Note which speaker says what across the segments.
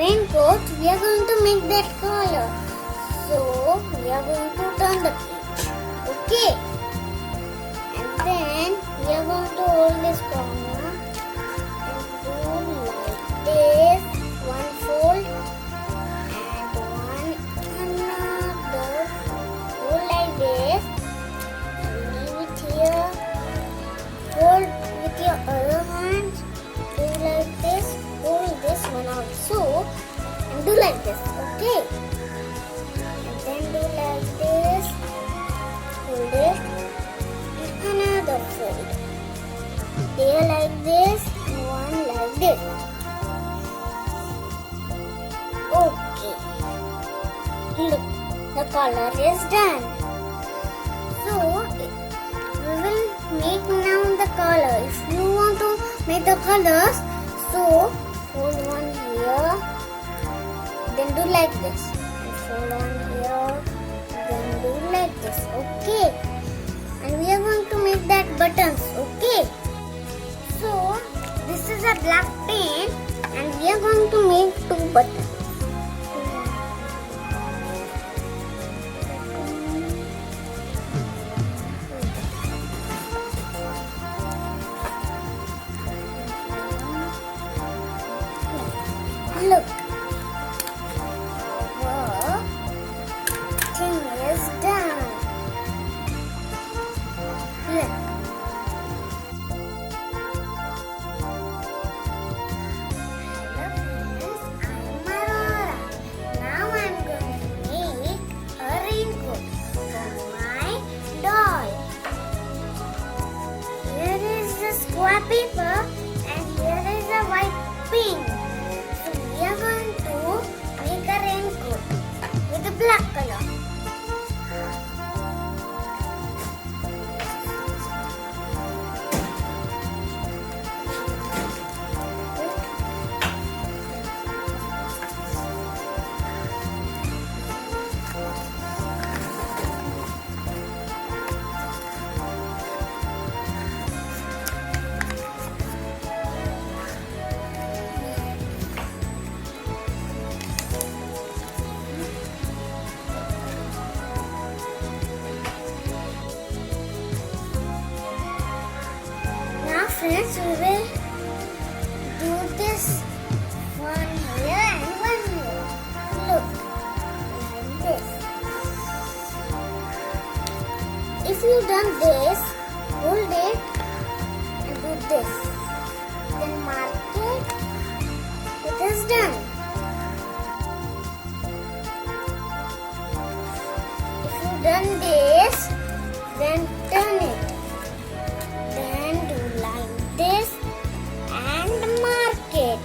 Speaker 1: raincoat, we are going to make that color. So we are going to turn the page. Okay. And then we are going to hold this corner and do like this. One fold and one another. Hold like this. And leave it here. Hold with your other hand. Do like this. Hold this one also. And do like this. Okay. And then do like this. Hold it. And another fold. There like this. And one like this. Okay. Look, the color is done. So, we will make now the color. If you want to make the colors, so fold one here, then do like this. And fold one here, then do like this. Okay. And we are going to make that buttons. Okay. So, this is a black pen, and we are going to make two buttons. Look, our thing is done. Look. Hello friends, I'm Aurora. Now I'm going to make a raincoat for my doll. Here is the square paper and here is a white pink. We are going to make a raincoat with a black color. Friends, we will do this one here and one here. Look, like this. If you done this, hold it and do this. Then mark it. It is done. If you done this, then turn it. This and mark it.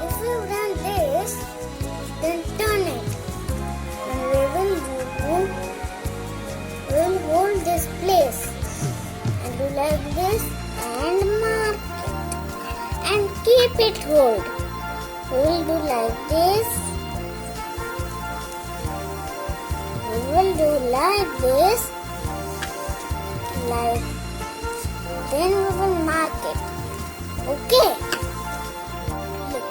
Speaker 1: If you've done this, then turn it. And we will hold this place and do like this and mark it and keep it hold. We will do like this. We will do like this, like. Then we will mark it. Okay. Look.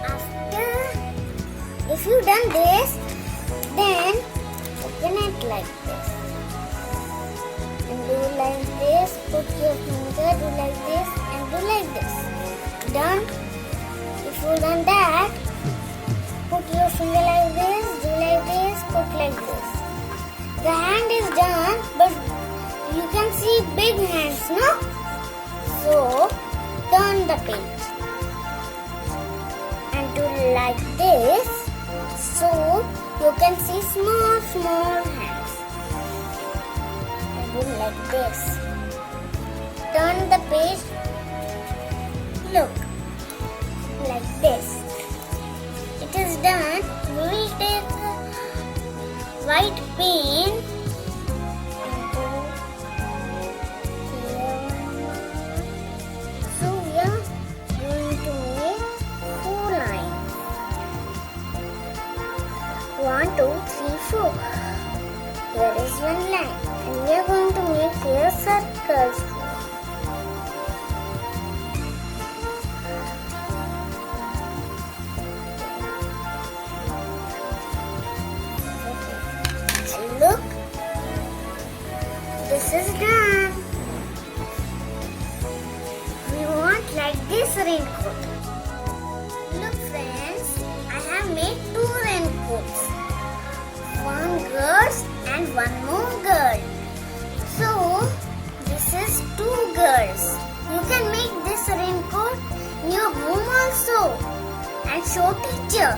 Speaker 1: After, if you done this, then open it like this. And do like this. Put your finger, do like this, and do like this. Done. If you done that, put your finger like this, do like this, put like this. The hand is done, but you can see big hands, no? So, turn the page and do like this, so you can see small hands. And do like this. Turn the page. Look, like this. It is done. We will take white pen and go here. So we are going to make 4 lines. 1, 2, 3, 4. Here is one line, and we are going to make here circles. this raincoat. Look friends, I have made 2 raincoats. One girls and one more girl. So this is 2 girls. You can make this raincoat in your home also and show teacher.